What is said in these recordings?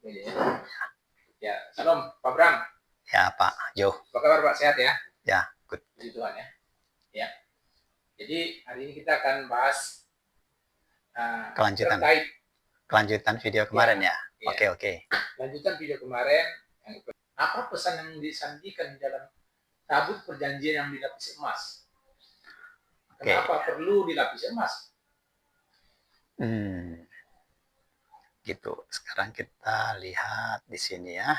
Ya. Ya, salam Pak Bram. Ya Pak Jo. Apa kabar Pak? Sehat ya? Ya, good. Puji Tuhan ya. Ya. Jadi hari ini kita akan bahas kelanjutan video kemarin ya. Oke. Lanjutan video kemarin. Apa pesan yang disampaikan di dalam tabut perjanjian yang dilapisi emas? Kenapa perlu dilapisi emas? Gitu. Sekarang kita lihat di sini ya.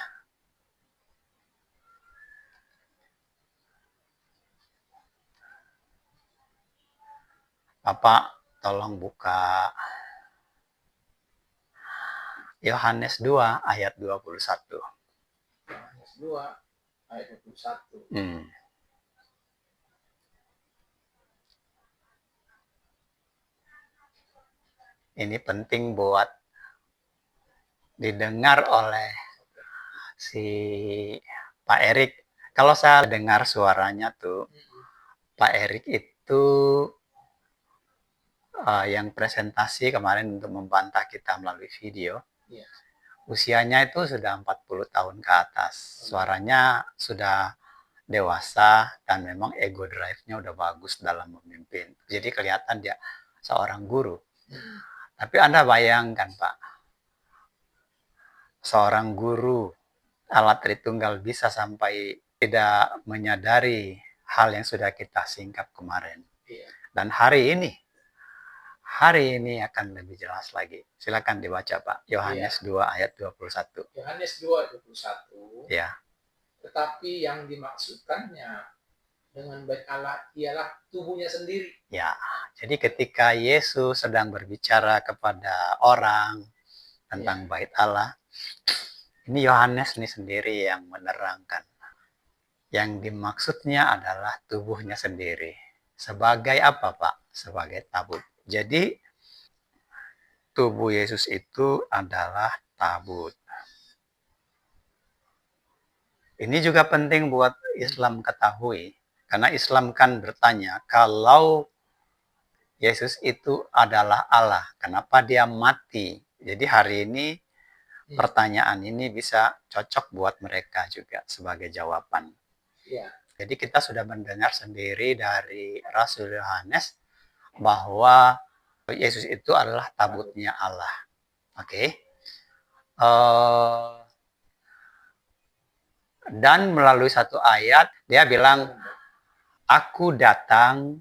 Bapak tolong buka Yohanes 2 ayat 21. Yohanes 2 ayat 21. Ini penting buat didengar oleh si Pak Erik. Kalau saya dengar suaranya tuh, Pak Erik itu yang presentasi kemarin untuk membantah kita melalui video, usianya itu sudah 40 tahun ke atas. Suaranya sudah dewasa dan memang ego drive-nya udah bagus dalam memimpin. Jadi kelihatan dia seorang guru. Tapi Anda bayangkan Pak, seorang guru alat Tritunggal bisa sampai tidak menyadari hal yang sudah kita singkap kemarin. Dan hari ini akan lebih jelas lagi. Silakan dibaca Pak. Yohanes 2 ayat 21. Yohanes 2 ayat 21. Ya. Tetapi yang dimaksudkannya dengan bait Allah ialah tubuhnya sendiri. Ya. Jadi ketika Yesus sedang berbicara kepada orang tentang bait Allah, ini Yohanes ini sendiri yang menerangkan. Yang dimaksudnya adalah tubuhnya sendiri. Sebagai apa Pak? Sebagai tabut. Jadi tubuh Yesus itu adalah tabut. Ini juga penting buat Islam ketahui. Karena Islam kan bertanya, kalau Yesus itu adalah Allah, kenapa dia mati? Jadi hari ini pertanyaan ini bisa cocok buat mereka juga sebagai jawaban. Jadi kita sudah mendengar sendiri dari Rasul Yohanes bahwa Yesus itu adalah tabutnya Allah. Oke. Dan melalui satu ayat dia bilang, aku datang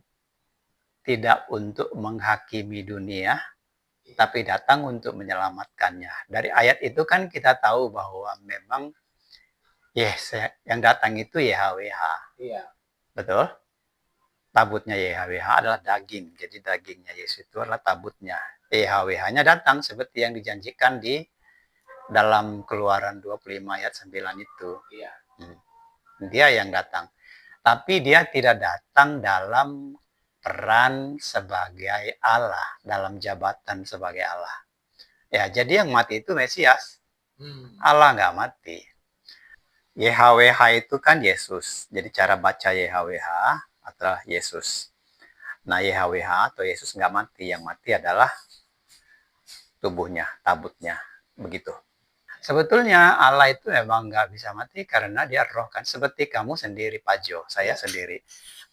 tidak untuk menghakimi dunia, tapi datang untuk menyelamatkannya. Dari ayat itu kan kita tahu bahwa memang yang datang itu YHWH. Betul? Tabutnya YHWH adalah daging. Jadi dagingnya Yesus itu adalah tabutnya. YHWH-nya datang seperti yang dijanjikan di dalam Keluaran 25 ayat 9 itu. Dia yang datang. Tapi dia tidak datang dalam peran sebagai Allah, dalam jabatan sebagai Allah. Ya, jadi yang mati itu Mesias. Allah nggak mati. YHWH itu kan Yesus. Jadi cara baca YHWH adalah Yesus. Nah, YHWH atau Yesus nggak mati. Yang mati adalah tubuhnya, tabutnya. Begitu. Sebetulnya Allah itu memang nggak bisa mati karena dia roh kan. Seperti kamu sendiri, Pak Jo. Saya sendiri.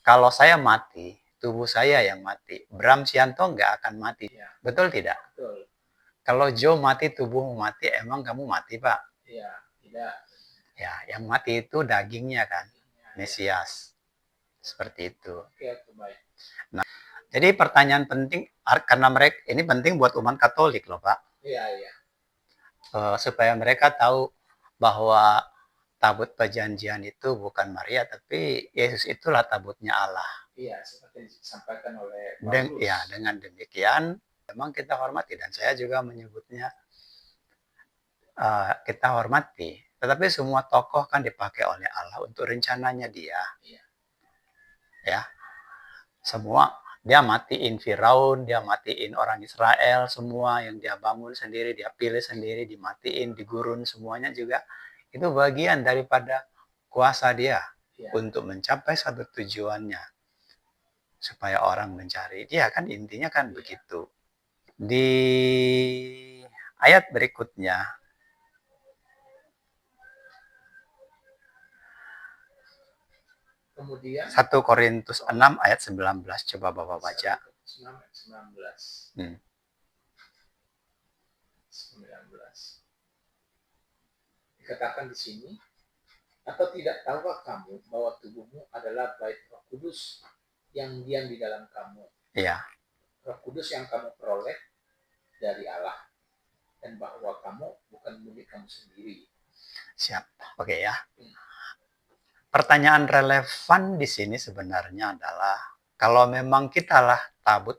Kalau saya mati, tubuh saya yang mati. Bram Sianto nggak akan mati. Betul tidak? Betul. Kalau Jo mati, tubuhmu mati, emang kamu mati, Pak? Iya, tidak. Ya, yang mati itu dagingnya kan, Mesias. Seperti itu. Nah, jadi pertanyaan penting, karena mereka, ini penting buat umat Katolik loh Pak. Iya. Supaya mereka tahu bahwa tabut perjanjian itu bukan Maria, tapi Yesus itulah tabutnya Allah. Iya, seperti disampaikan oleh Paulus. Ya, dengan demikian, memang kita hormati, dan saya juga menyebutnya kita hormati. Tetapi semua tokoh kan dipakai oleh Allah untuk rencananya dia. Ya, semua dia matiin Firaun, dia matiin orang Israel, semua yang dia bangun sendiri, dia pilih sendiri, dimatiin, digurun semuanya juga. Itu bagian daripada kuasa dia untuk mencapai satu tujuannya. Supaya orang mencari dia, kan intinya kan begitu. Di ayat berikutnya, Kemudian 1 Korintus 6 ayat 19. Coba Bapak baca. 19. Hmm. 19. Dikatakan di sini, atau tidak tahukah kamu bahwa tubuhmu adalah bait Roh Kudus yang diam di dalam kamu? Iya. Roh Kudus yang kamu peroleh dari Allah, dan bahwa kamu bukan milik kamu sendiri. Siap. Oke ya. Pertanyaan relevan di sini sebenarnya adalah, kalau memang kita lah tabut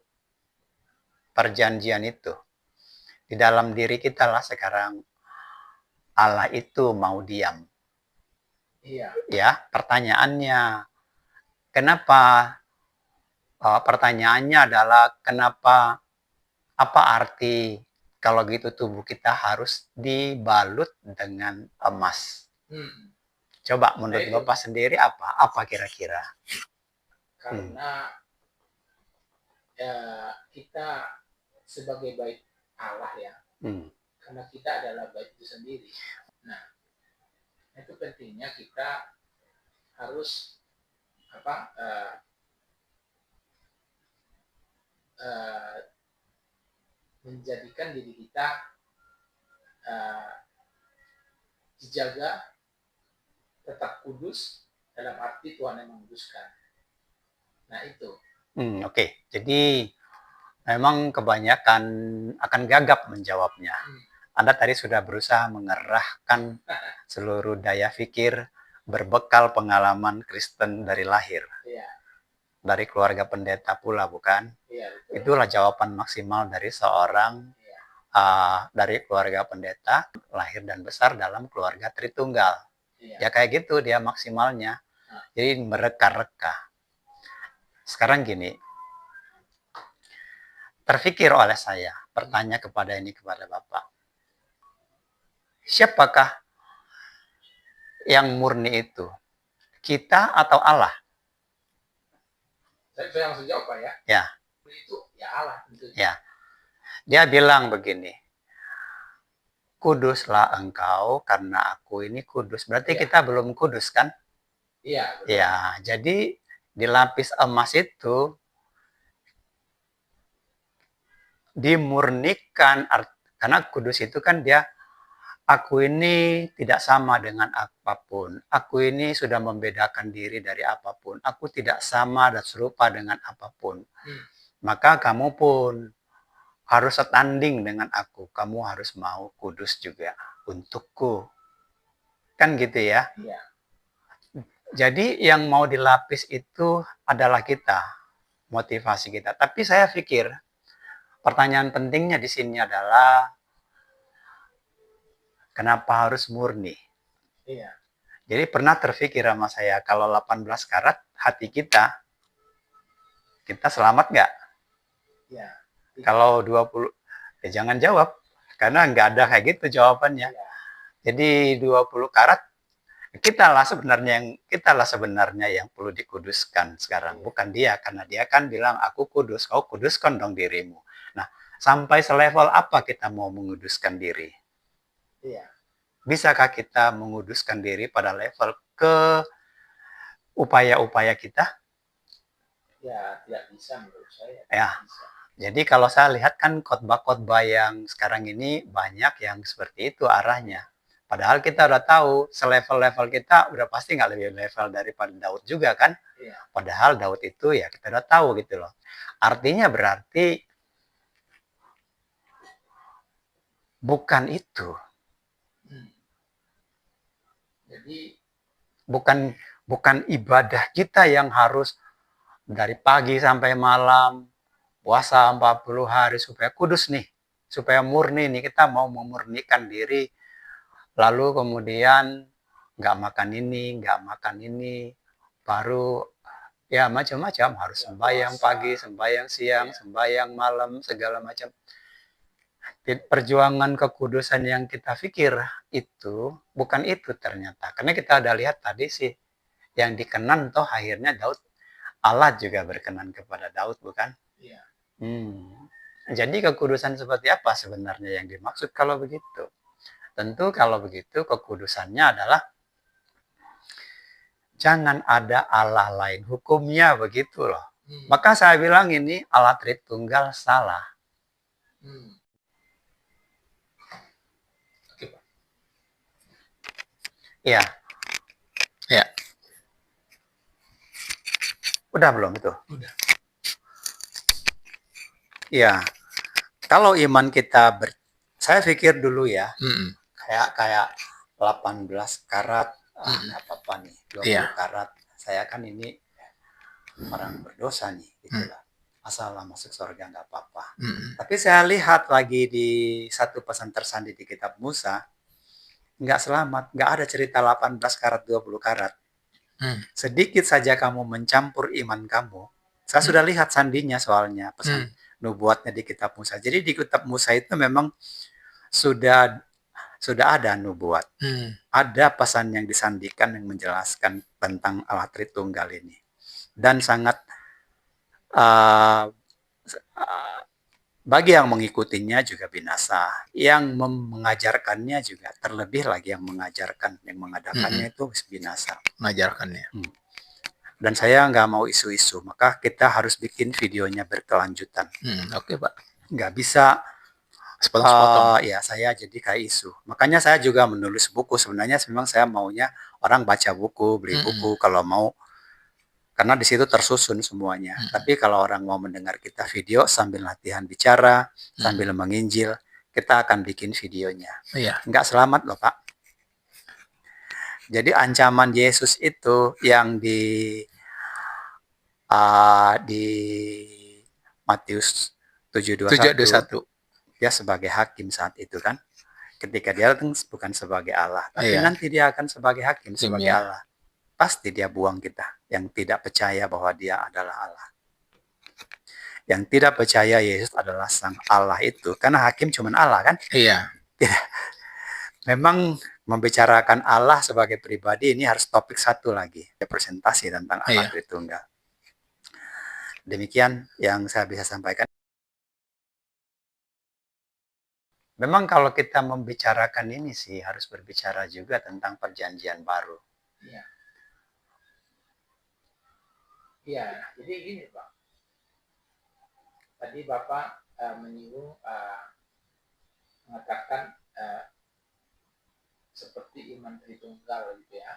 perjanjian itu, di dalam diri kita lah sekarang Allah itu mau diam. Iya. Ya, pertanyaannya, kenapa? Pertanyaannya adalah, kenapa? Apa arti kalau gitu tubuh kita harus dibalut dengan emas? Coba menurut Bapak sendiri apa? Apa kira-kira? Karena kita sebagai bait Allah ya, karena kita adalah bait itu sendiri. Nah, itu pentingnya kita harus menjadikan diri kita dijaga tetap kudus, dalam arti Tuhan yang menguduskan. Nah itu. Oke. Jadi memang kebanyakan akan gagap menjawabnya. Anda tadi sudah berusaha mengerahkan seluruh daya pikir berbekal pengalaman Kristen dari lahir. Iya. Dari keluarga pendeta pula, bukan? Iya, betul. Itulah jawaban maksimal dari seorang dari keluarga pendeta, lahir dan besar dalam keluarga Tritunggal. Ya kayak gitu dia maksimalnya. Jadi mereka-reka. Sekarang gini, terfikir oleh saya, bertanya kepada Bapak. Siapakah yang murni itu? Kita atau Allah? Saya langsung jawab, Pak ya. Ya. Itu ya Allah tentunya. Ya. Dia bilang begini, kuduslah engkau karena aku ini kudus. Berarti kita belum kudus kan? Iya. Ya, jadi di lapis emas itu dimurnikan, karena kudus itu kan dia, aku ini tidak sama dengan apapun. Aku ini sudah membedakan diri dari apapun. Aku tidak sama dan serupa dengan apapun. Maka kamu pun harus setanding dengan aku. Kamu harus mau kudus juga untukku. Kan gitu ya? Iya. Jadi yang mau dilapis itu adalah kita, motivasi kita. Tapi saya pikir pertanyaan pentingnya di sini adalah, kenapa harus murni? Iya. Jadi pernah terpikir sama saya, kalau 18 karat hati kita selamat nggak? Iya. Kalau 20, ya jangan jawab. Karena nggak ada kayak gitu jawabannya. Iya. Jadi 20 karat, kita lah sebenarnya yang perlu dikuduskan sekarang. Bukan dia, karena dia kan bilang, aku kudus, kau kuduskan dong dirimu. Nah, sampai selevel apa kita mau menguduskan diri? Iya. Bisakah kita menguduskan diri pada level ke upaya-upaya kita? Ya, tidak bisa menurut saya. Ya. Bisa. Jadi kalau saya lihat kan khotbah-khotbah yang sekarang ini banyak yang seperti itu arahnya. Padahal kita udah tahu selevel-level kita udah pasti nggak lebih level daripada Daud juga kan. Iya. Padahal Daud itu ya kita udah tahu gitu loh. Artinya berarti bukan itu. Jadi bukan ibadah kita yang harus dari pagi sampai malam puasa 40 hari supaya kudus nih, supaya murni nih, kita mau memurnikan diri, lalu kemudian nggak makan ini, baru ya macam-macam, harus sembahyang pagi, sembahyang siang, sembahyang malam, segala macam. Perjuangan kekudusan yang kita pikir itu bukan itu ternyata, karena kita udah lihat tadi sih yang dikenan toh akhirnya Daud, Allah juga berkenan kepada Daud, bukan? Iya. Jadi kekudusan seperti apa sebenarnya yang dimaksud kalau begitu? Tentu kalau begitu kekudusannya adalah jangan ada Allah lain. Hukumnya begitu loh. Maka saya bilang ini Allah Tritunggal salah. Oke, Pak. Iya. Ya. Udah belum itu? Udah. Iya. Kalau iman kita saya pikir dulu ya, kayak 18 karat, nggak apa-apa nih, 20 karat. Saya kan ini orang berdosa nih, gitulah. Asal masuk surga nggak apa-apa. Tapi saya lihat lagi di satu pesan tersandi di kitab Musa, nggak selamat, nggak ada cerita 18 karat, 20 karat. Sedikit saja kamu mencampur iman kamu. Saya sudah lihat sandinya soalnya, pesan nubuatnya di kitab Musa. Jadi di kitab Musa itu memang sudah ada nubuat. Ada pesan yang disandikan yang menjelaskan tentang Allah Tritunggal ini. Dan sangat bagi yang mengikutinya juga binasa. Yang mengajarkannya juga terlebih lagi yang mengajarkan, yang mengadakannya itu binasa. Mengajarkannya. Dan saya nggak mau isu-isu, maka kita harus bikin videonya berkelanjutan. Oke, Pak. Nggak bisa sepotong-sepotong. Ya, saya jadi kayak isu. Makanya saya juga menulis buku. Sebenarnya memang saya maunya orang baca buku, beli buku kalau mau. Karena di situ tersusun semuanya. Tapi kalau orang mau mendengar kita video sambil latihan bicara, sambil menginjil, kita akan bikin videonya. Nggak selamat loh, Pak. Jadi ancaman Yesus itu yang di Matius 7:21, dia sebagai hakim saat itu kan. Ketika dia datang bukan sebagai Allah, tapi nanti dia akan sebagai hakim, sebagai Allah. Pasti dia buang kita yang tidak percaya bahwa dia adalah Allah. Yang tidak percaya Yesus adalah sang Allah itu, karena hakim cuma Allah kan? Iya. Memang membicarakan Allah sebagai pribadi ini harus topik satu lagi, representasi tentang Allah Tritunggal. Demikian yang saya bisa sampaikan. Memang kalau kita membicarakan ini sih harus berbicara juga tentang perjanjian baru. Iya, jadi gini Pak. Tadi Bapak menyinggung mengatakan seperti iman Tritunggal gitu ya.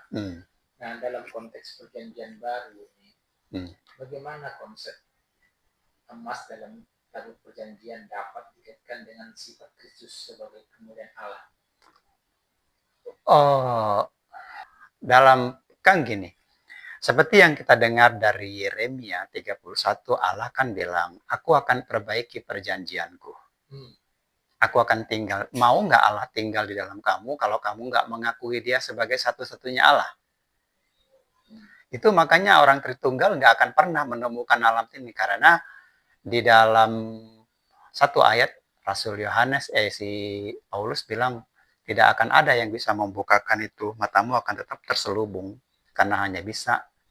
Nah, dalam konteks perjanjian baru ini, bagaimana konsep emas dalam tabut perjanjian dapat dikaitkan dengan sifat Kristus sebagai kemuliaan Allah? Dalam kan gini, seperti yang kita dengar dari Yeremia 31, Allah kan bilang, aku akan perbaiki perjanjianku. Aku akan tinggal. Mau nggak Allah tinggal di dalam kamu kalau kamu nggak mengakui dia sebagai satu-satunya Allah? Itu makanya orang Tritunggal nggak akan pernah menemukan alam ini. Karena di dalam satu ayat, Rasul Yohanes, si Paulus bilang, tidak akan ada yang bisa membukakan itu. Matamu akan tetap terselubung. Karena hanya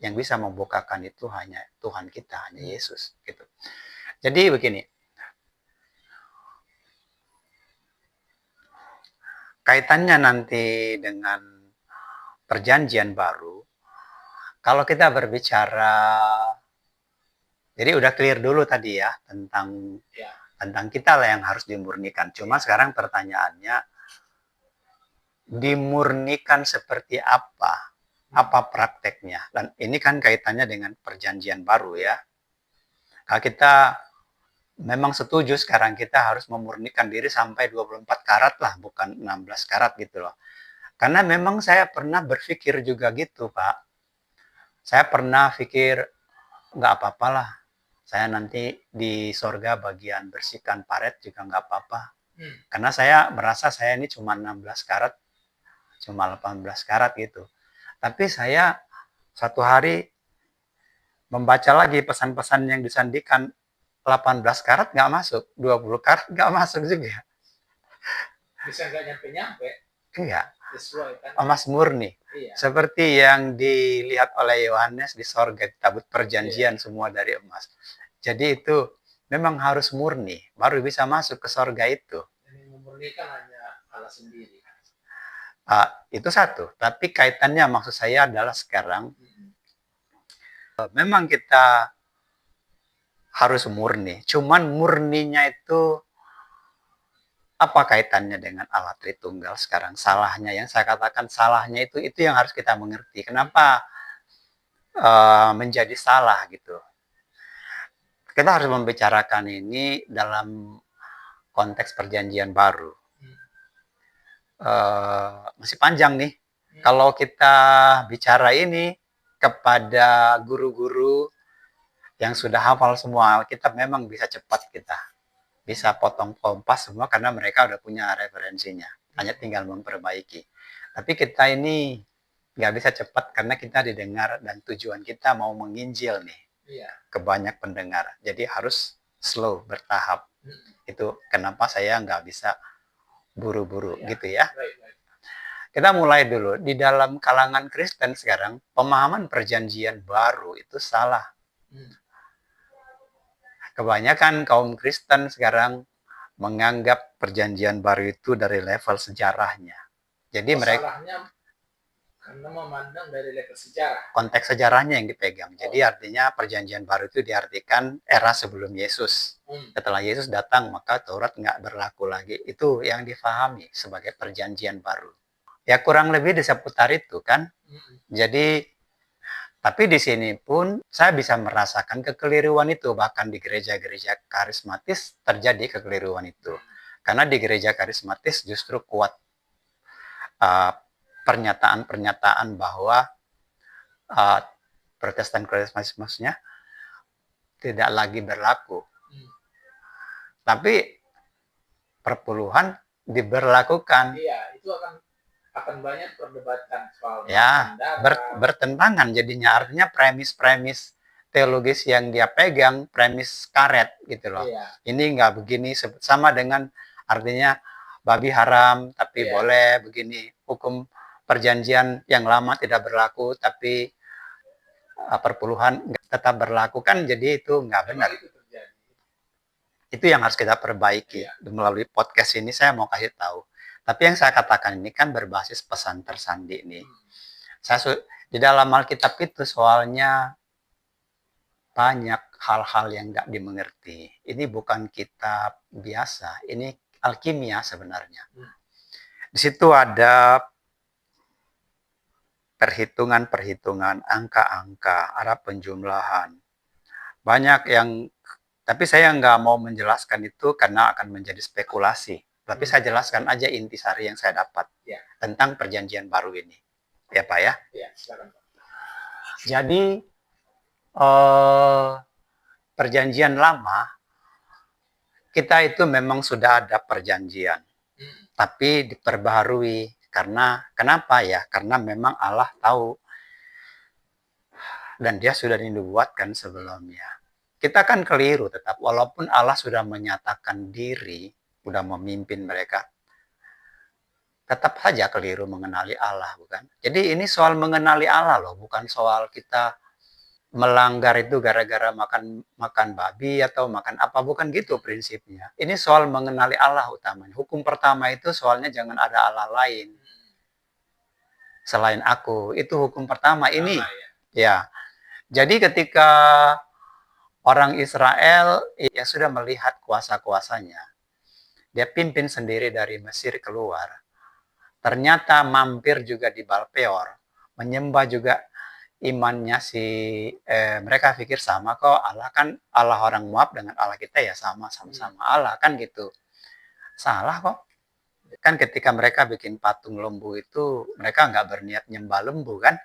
yang bisa membukakan itu hanya Tuhan kita, hanya Yesus. Gitu. Jadi begini, kaitannya nanti dengan perjanjian baru, kalau kita berbicara, jadi udah clear dulu tadi ya, tentang kita lah yang harus dimurnikan. Cuma sekarang pertanyaannya, dimurnikan seperti apa? Apa prakteknya? Dan ini kan kaitannya dengan perjanjian baru ya. Kalau kita memang setuju sekarang kita harus memurnikan diri sampai 24 karat lah, bukan 16 karat gitu loh. Karena memang saya pernah berpikir juga gitu, Pak. Saya pernah pikir, nggak apa-apa lah. Saya nanti di sorga bagian bersihkan paret juga nggak apa-apa. Karena saya merasa saya ini cuma 16 karat, cuma 18 karat gitu. Tapi saya satu hari membaca lagi pesan-pesan yang disandikan, 18 karat nggak masuk, 20 karat nggak masuk juga. Bisa nggak nyampe-nyampe? Enggak. Sesuai kan? Emas murni. Iya. Seperti yang dilihat oleh Yohanes di sorga, tabut perjanjian semua dari emas. Jadi itu memang harus murni, baru bisa masuk ke sorga itu. Yang memurnikan hanya Allah sendiri. Itu satu. Tapi kaitannya maksud saya adalah sekarang Memang kita harus murni. Cuman murninya itu apa kaitannya dengan Allah Tritunggal sekarang? Salahnya, yang saya katakan salahnya itu yang harus kita mengerti. Kenapa menjadi salah gitu? Kita harus membicarakan ini dalam konteks perjanjian baru. Masih panjang nih. Kalau kita bicara ini kepada guru-guru yang sudah hafal semua, kita memang bisa cepat, kita bisa potong kompas semua karena mereka udah punya referensinya, hanya tinggal memperbaiki. Tapi kita ini nggak bisa cepat karena kita didengar dan tujuan kita mau menginjil nih ke banyak pendengar, jadi harus slow, bertahap. Itu kenapa saya nggak bisa buru-buru gitu ya. Kita mulai dulu. Di dalam kalangan Kristen sekarang, pemahaman perjanjian baru itu salah. Kebanyakan kaum Kristen sekarang menganggap perjanjian baru itu dari level sejarahnya. Jadi mereka karena memandang dari level sejarah. Konteks sejarahnya yang dipegang. Jadi artinya perjanjian baru itu diartikan era sebelum Yesus. Setelah Yesus datang, maka Taurat nggak berlaku lagi. Itu yang difahami sebagai perjanjian baru. Ya kurang lebih di seputar itu kan. Jadi tapi di sini pun saya bisa merasakan kekeliruan itu, bahkan di gereja-gereja karismatis terjadi kekeliruan itu. Karena di gereja karismatis justru kuat pernyataan-pernyataan bahwa Protestan karismatismenya tidak lagi berlaku. Tapi perpuluhan diberlakukan. Iya, itu akan banyak perdebatan soal bertentangan jadinya, artinya premis-premis teologis yang dia pegang premis karet gitu loh. Ini nggak begini, sama dengan artinya babi haram tapi boleh begini, hukum perjanjian yang lama tidak berlaku tapi perpuluhan tetap berlaku kan, jadi itu nggak benar. Itu yang harus kita perbaiki. Melalui podcast ini saya mau kasih tahu. Tapi yang saya katakan ini kan berbasis pesan tersandi nih. Di dalam Alkitab itu soalnya banyak hal-hal yang nggak dimengerti. Ini bukan kitab biasa, ini alkimia sebenarnya. Di situ ada perhitungan-perhitungan, angka-angka, ada penjumlahan. Banyak yang, tapi saya nggak mau menjelaskan itu karena akan menjadi spekulasi. Tapi saya jelaskan aja intisari yang saya dapat tentang perjanjian baru ini. Ya Pak ya? Jadi perjanjian lama, kita itu memang sudah ada perjanjian. Tapi diperbaharui. Kenapa ya? Karena memang Allah tahu. Dan dia sudah dinubuatkan sebelumnya. Kita kan keliru tetap. Walaupun Allah sudah menyatakan diri, sudah memimpin mereka, tetap saja keliru mengenali Allah, bukan? Jadi ini soal mengenali Allah loh, bukan soal kita melanggar itu gara-gara makan babi atau makan apa, bukan gitu prinsipnya. Ini soal mengenali Allah utamanya. Hukum pertama itu soalnya jangan ada Allah lain selain aku. Itu hukum pertama ini. Ya. Jadi ketika orang Israel yang sudah melihat kuasa-kuasanya, dia pimpin sendiri dari Mesir keluar. Ternyata mampir juga di Balpeor, menyembah juga imannya mereka pikir sama kok, Allah kan Allah orang Moab dengan Allah kita ya sama-sama Allah kan gitu. Salah kok. Kan ketika mereka bikin patung lembu itu, mereka nggak berniat nyembah lembu kan?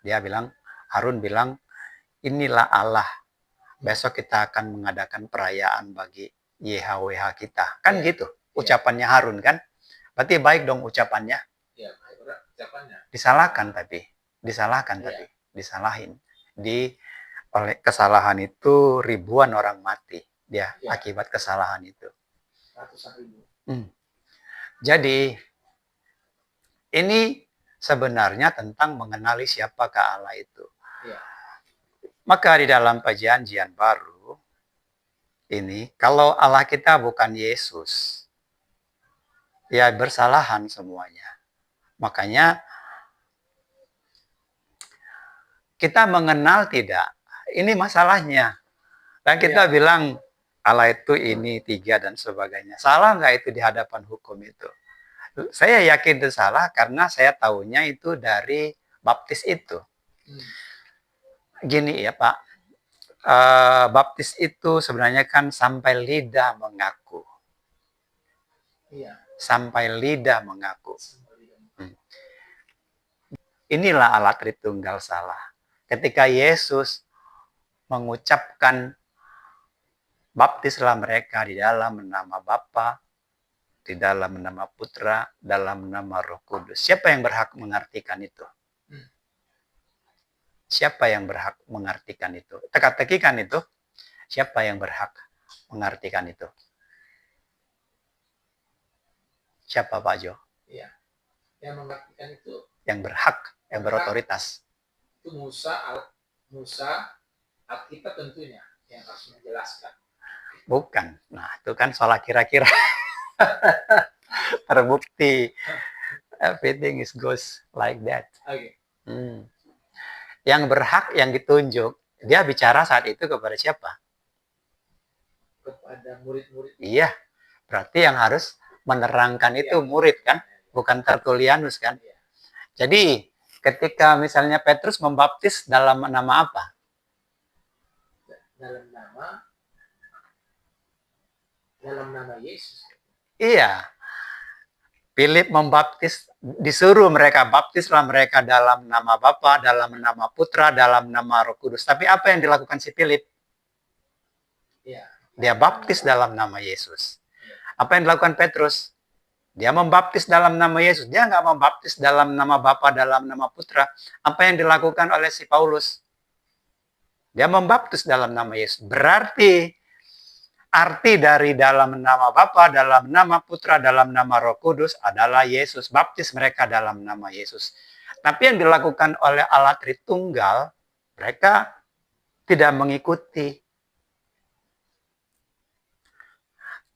Dia bilang, Harun bilang, inilah Allah. Besok kita akan mengadakan perayaan bagi YHWH kita. Kan gitu ucapannya Harun kan? Berarti baik dong ucapannya. Iya, baik ucapannya. Disalahin. Oleh kesalahan itu ribuan orang mati dia akibat kesalahan itu. Ratusan ribu. Jadi ini sebenarnya tentang mengenali siapakah Allah itu. Maka di dalam perjanjian baru ini, kalau Allah kita bukan Yesus, ya bersalahan semuanya. Makanya kita mengenal tidak? Ini masalahnya. Dan kita bilang Allah itu ini 3 dan sebagainya. Salah nggak itu di hadapan hukum itu? Saya yakin itu salah karena saya tahunya itu dari baptis itu. Gini ya Pak, baptis itu sebenarnya kan sampai lidah mengaku. Sampai lidah mengaku. Inilah Allah Tritunggal salah. Ketika Yesus mengucapkan baptislah mereka di dalam nama Bapa, di dalam nama Putra, dalam nama Roh Kudus. Siapa yang berhak mengartikan itu? Siapa yang berhak mengartikan itu? Teka-tekikan itu. Siapa yang berhak mengartikan itu? Siapa Pak Jo? Iya. Yang mengartikan itu. Yang berhak, yang berotoritas. Itu Musa, Alkitab tentunya yang harus menjelaskan. Bukan. Nah, itu kan salah kira-kira. Terbukti. Everything is goes like that. Okay. Yang berhak, yang ditunjuk, dia bicara saat itu kepada siapa? Kepada murid-murid. Iya. Berarti yang harus menerangkan itu murid kan? Bukan Tertullianus kan? Jadi, ketika misalnya Petrus membaptis dalam nama apa? Dalam nama Yesus. Iya. Philip membaptis, disuruh mereka baptislah mereka dalam nama Bapa, dalam nama Putra, dalam nama Roh Kudus. Tapi apa yang dilakukan si Philip? Dia baptis dalam nama Yesus. Apa yang dilakukan Petrus? Dia membaptis dalam nama Yesus. Dia nggak membaptis dalam nama Bapa, dalam nama Putra. Apa yang dilakukan oleh si Paulus? Dia membaptis dalam nama Yesus. Berarti arti dari dalam nama Bapa, dalam nama Putra, dalam nama Roh Kudus adalah Yesus. Baptis mereka dalam nama Yesus. Tapi yang dilakukan oleh Allah Tritunggal, mereka tidak mengikuti.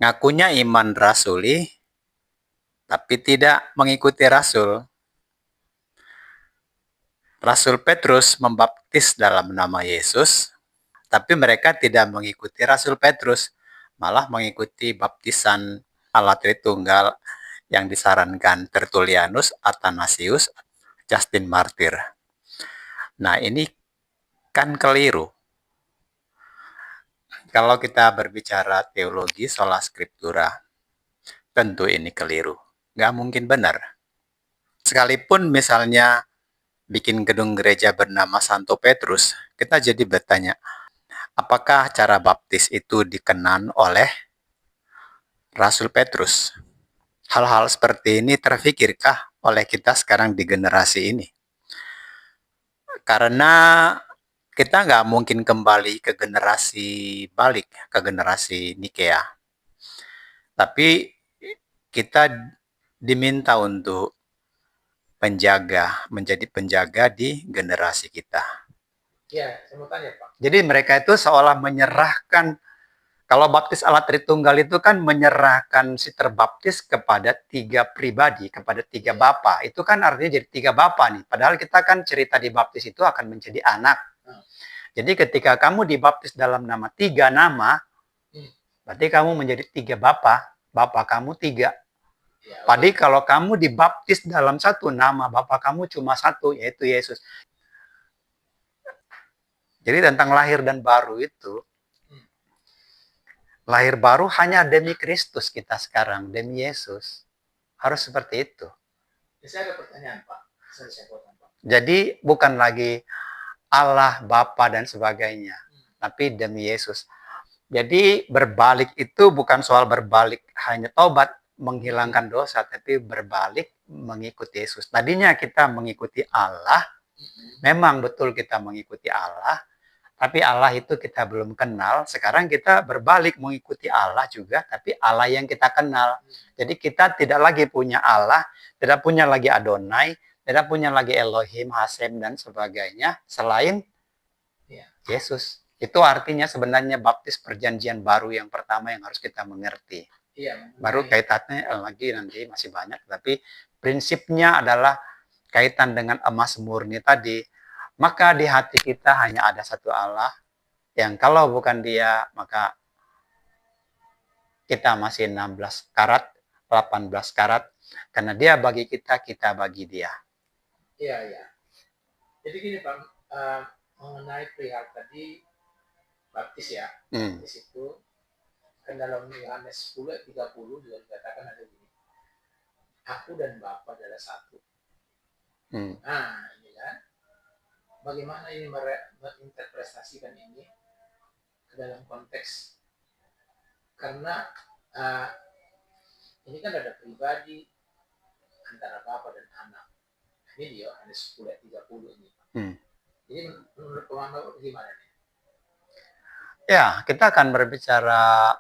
Ngakunya iman rasuli, tapi tidak mengikuti Rasul. Rasul Petrus membaptis dalam nama Yesus, tapi mereka tidak mengikuti Rasul Petrus, malah mengikuti baptisan Allah Tritunggal yang disarankan Tertullianus, Athanasius, Justin Martyr. Nah, ini kan keliru. Kalau kita berbicara teologi sola scriptura, tentu ini keliru. Nggak mungkin benar. Sekalipun misalnya bikin gedung gereja bernama Santo Petrus, kita jadi bertanya, apakah cara baptis itu dikenan oleh Rasul Petrus? Hal-hal seperti ini terfikirkah oleh kita sekarang di generasi ini? Karena kita nggak mungkin kembali ke generasi balik, ke generasi Nikea. Tapi kita diminta untuk menjadi penjaga di generasi kita. Ya, saya mau tanya Pak. Jadi mereka itu seolah menyerahkan, kalau baptis Allah Tritunggal itu kan menyerahkan si terbaptis kepada 3 pribadi, kepada 3 bapa. Itu kan artinya jadi 3 bapa nih. Padahal kita kan cerita di baptis itu akan menjadi anak. Jadi ketika kamu dibaptis dalam nama 3 nama, berarti kamu menjadi 3 bapa. Bapa kamu 3. Padahal kalau kamu dibaptis dalam 1 nama, Bapa kamu cuma 1, yaitu Yesus. Jadi tentang lahir dan baru itu, lahir baru hanya demi Kristus kita sekarang, demi Yesus. Harus seperti itu. Saya ada pertanyaan Pak. Jadi bukan lagi Allah, Bapa dan sebagainya, tapi demi Yesus. Jadi berbalik itu bukan soal berbalik hanya tobat, menghilangkan dosa, tapi berbalik mengikuti Yesus. Tadinya kita mengikuti Allah, memang betul kita mengikuti Allah, tapi Allah itu kita belum kenal. Sekarang kita berbalik mengikuti Allah juga, tapi Allah yang kita kenal. Jadi kita tidak lagi punya Allah, tidak punya lagi Adonai, tidak punya lagi Elohim, Hasem, dan sebagainya, selain Yesus. Itu artinya sebenarnya baptis perjanjian baru yang pertama yang harus kita mengerti. Baru kaitannya lagi nanti masih banyak, tapi prinsipnya adalah kaitan dengan emas murni tadi. maka di hati kita hanya ada satu Allah, yang kalau bukan Dia, maka kita masih 16 karat, 18 karat, karena Dia bagi kita, kita bagi Dia. Iya, iya. Jadi gini Pak, mengenai perihal tadi baptis ya, baptis itu kan dalam Yohanes 10 ayat 30 juga dikatakan ada gini, aku dan Bapa adalah satu. Nah, ini kan, bagaimana ini menginterpretasikan ini ke dalam konteks, karena ini kan ada pribadi antara Bapa dan Anak. Ini di Yohanes 10 ayat 30 ini. Jadi menurut Bapak gimana nih? Ya, kita akan berbicara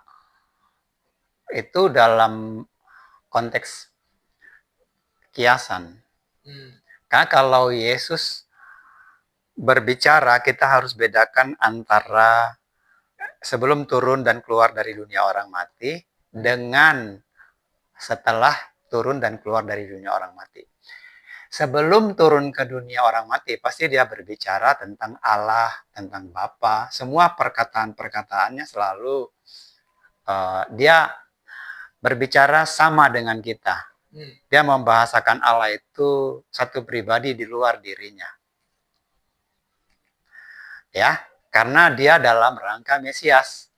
itu dalam konteks kiasan. Karena kalau Yesus berbicara, kita harus bedakan antara sebelum turun dan keluar dari dunia orang mati dengan setelah turun dan keluar dari dunia orang mati. Sebelum turun ke dunia orang mati, pasti dia berbicara tentang Allah, tentang Bapa. Semua perkataan-perkataannya selalu dia berbicara sama dengan kita. Dia membahasakan Allah itu satu pribadi di luar dirinya. Ya, karena dia dalam rangka Mesias.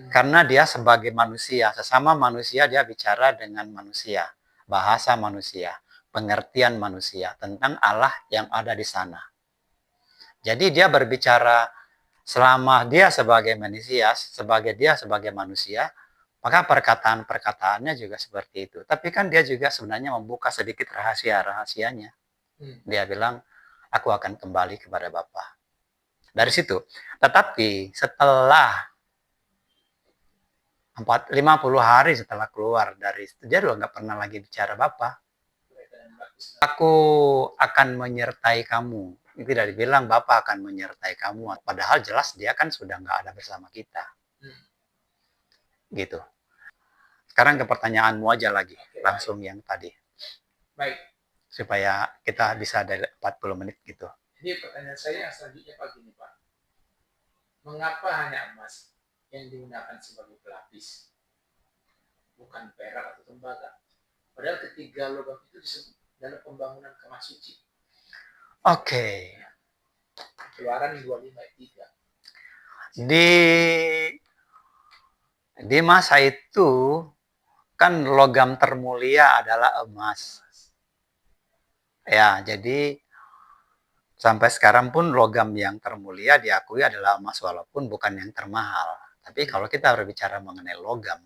Karena dia sebagai manusia, sesama manusia dia bicara dengan manusia, bahasa manusia, pengertian manusia tentang Allah yang ada di sana. Jadi dia berbicara selama dia sebagai manusia, sebagai manusia, maka perkataan-perkataannya juga seperti itu. Tapi kan dia juga sebenarnya membuka sedikit rahasia-rahasianya. Dia bilang, aku akan kembali kepada Bapa. Dari situ. Tetapi setelah 50 hari setelah keluar dari itu, dia juga nggak pernah lagi bicara Bapa. Aku akan menyertai kamu. Itu tidak dibilang Bapa akan menyertai kamu. Padahal jelas dia kan sudah nggak ada bersama kita. Gitu. Sekarang ke pertanyaanmu aja lagi. Langsung yang tadi. Baik. Supaya kita bisa dari 40 menit gitu. Jadi pertanyaan saya yang selanjutnya Pak gini Pak. Mengapa hanya emas yang digunakan sebagai pelapis, bukan perak atau tembaga? Padahal ketiga logam itu disebut dalam pembangunan kemah suci. Oke. Keluaran 25 ayat 3. Di masa itu kan logam termulia adalah emas. Ya, jadi sampai sekarang pun logam yang termulia diakui adalah emas walaupun bukan yang termahal. Tapi kalau kita berbicara mengenai logam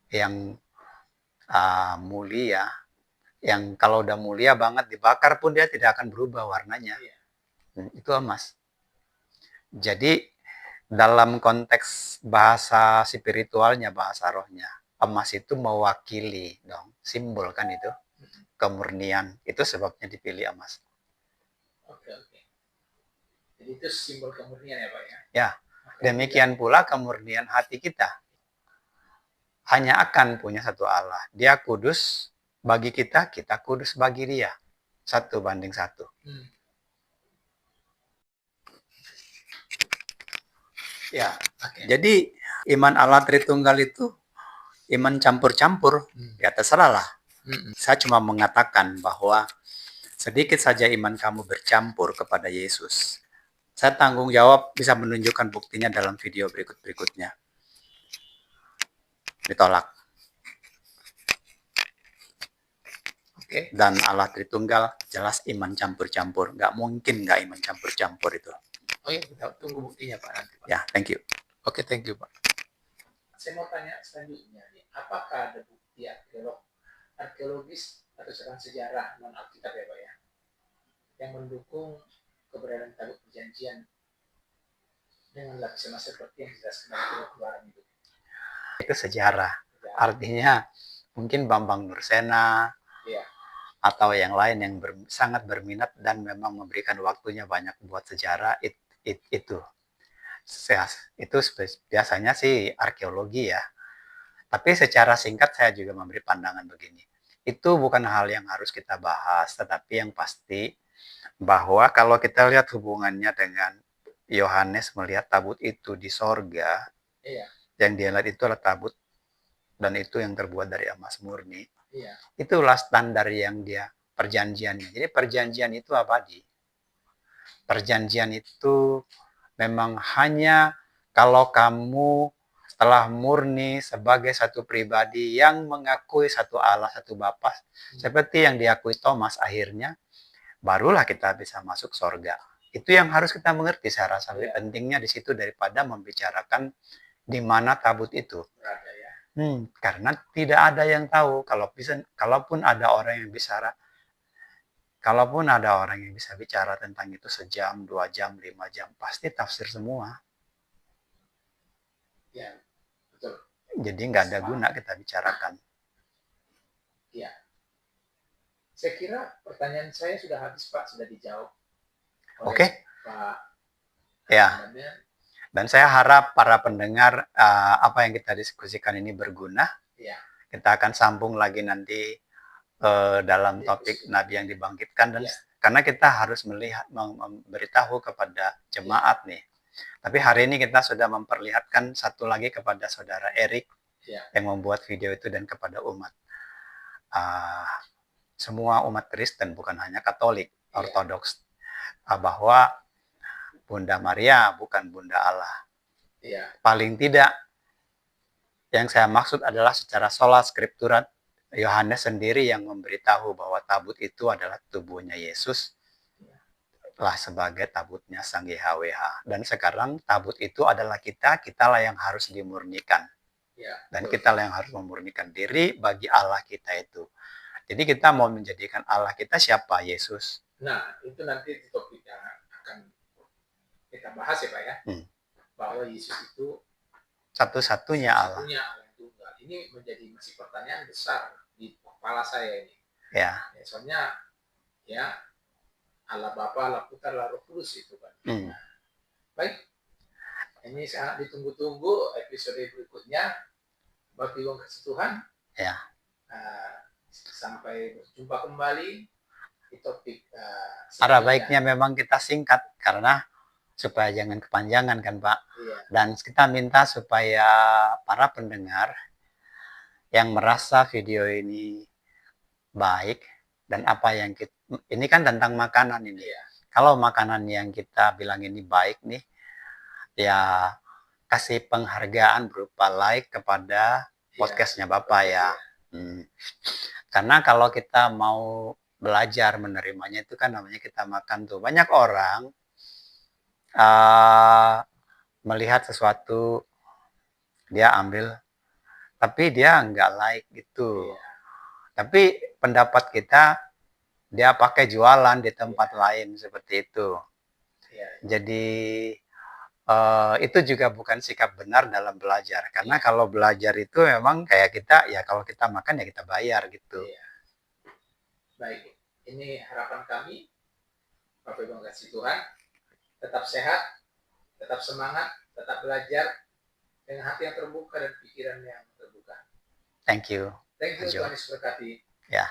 yang mulia, yang kalau udah mulia banget dibakar pun dia tidak akan berubah warnanya. Itu emas. Jadi dalam konteks bahasa spiritualnya, bahasa rohnya, emas itu mewakili dong, simbol kan itu, kemurnian. Itu sebabnya dipilih emas. Oke. Jadi itu simbol kemurnian ya Pak ya? Ya, demikian pula kemurnian hati kita. Hanya akan punya satu Allah. Dia kudus bagi kita, kita kudus bagi dia. 1:1. Ya, jadi iman Allah Tritunggal itu iman campur-campur. Ya terserah lah. Saya cuma mengatakan bahwa sedikit saja iman kamu bercampur kepada Yesus. Saya tanggung jawab bisa menunjukkan buktinya dalam video berikutnya. Ditolak. Oke. Dan Allah Tritunggal jelas iman campur-campur. Nggak mungkin nggak iman campur-campur itu. Oh iya, kita tunggu buktinya Pak nanti Pak. Ya, thank you. Oke, thank you Pak. Saya mau tanya selanjutnya nih, apakah ada bukti arkeologis atau sejarah non Alkitab ya Pak ya, yang mendukung keberadaan tabut perjanjian dengan lapisan emas seperti yang dijelaskan dalam Keluaran itu? Itu sejarah. Artinya mungkin Bambang Nursena atau yang lain yang sangat berminat dan memang memberikan waktunya banyak buat sejarah itu biasanya sih arkeologi ya. Tapi secara singkat saya juga memberi pandangan begini. Itu bukan hal yang harus kita bahas, tetapi yang pasti bahwa kalau kita lihat hubungannya dengan Yohanes melihat tabut itu di sorga, Iya. yang dia lihat itu adalah tabut dan itu yang terbuat dari emas murni. Iya. Itulah standar yang dia perjanjiannya. Jadi perjanjian itu abadi. Perjanjian itu memang hanya kalau kamu telah murni sebagai satu pribadi yang mengakui satu Allah, satu Bapa, seperti yang diakui Thomas akhirnya, barulah kita bisa masuk surga. Itu yang harus kita mengerti. Saya rasa lebih pentingnya di situ daripada membicarakan di mana tabut itu. Berada, ya. Karena tidak ada yang tahu. Kalaupun ada orang yang bicara, bicara tentang itu sejam, 2 jam, 5 jam, pasti tafsir semua. Ya, betul. Jadi nggak ada guna kita bicarakan. Ya. Saya kira pertanyaan saya sudah habis, Pak, sudah dijawab. Oke. Pak. Ya. Dan saya harap para pendengar apa yang kita diskusikan ini berguna. Ya. Kita akan sambung lagi nanti dalam topik Nabi yang dibangkitkan dan karena kita harus memberitahu kepada jemaat nih. Tapi hari ini kita sudah memperlihatkan satu lagi kepada saudara Erik yang membuat video itu dan kepada umat. Semua umat Kristen, bukan hanya Katolik, Ortodoks, bahwa Bunda Maria bukan Bunda Allah. Paling tidak, yang saya maksud adalah secara sola scriptura, Yohanes sendiri yang memberitahu bahwa tabut itu adalah tubuhnya Yesus, lah sebagai tabutnya Sang YHWH. Dan sekarang tabut itu adalah kitalah yang harus dimurnikan. Dan kitalah yang harus memurnikan diri bagi Allah kita itu. Jadi kita mau menjadikan Allah kita siapa? Yesus. Nah, itu nanti di topik yang akan kita bahas ya Pak ya. Bahwa Yesus itu satu-satunya Allah. Satu-satunya Allah tunggal. Ini menjadi masih pertanyaan besar di kepala saya ini. Ya. Soalnya ya Allah Bapa, Allah Putra, Allah Roh Kudus itu kan. Baik, ini sangat ditunggu-tunggu episode berikutnya. Bagi wong kasih Tuhan. Ya. Sampai berjumpa kembali di topik. Para baiknya memang kita singkat karena supaya jangan kepanjangan kan Pak. Iya. Dan kita minta supaya para pendengar yang merasa video ini baik dan apa yang kita, ini kan tentang makanan ini. Iya. Kalau makanan yang kita bilang ini baik nih, ya kasih penghargaan berupa like kepada podcastnya Bapak ya. Karena kalau kita mau belajar menerimanya itu kan namanya kita makan tuh. Banyak orang melihat sesuatu dia ambil, tapi dia nggak like gitu. Tapi pendapat kita dia pakai jualan di tempat lain seperti itu. Jadi itu juga bukan sikap benar dalam belajar. Karena kalau belajar itu memang kayak kita, ya kalau kita makan ya kita bayar gitu. Baik, ini harapan kami, Bapak Ibu kasih Tuhan, tetap sehat, tetap semangat, tetap belajar dengan hati yang terbuka dan pikiran yang terbuka. Thank you. Thank you, Tuhan Yesus berkati. Ya.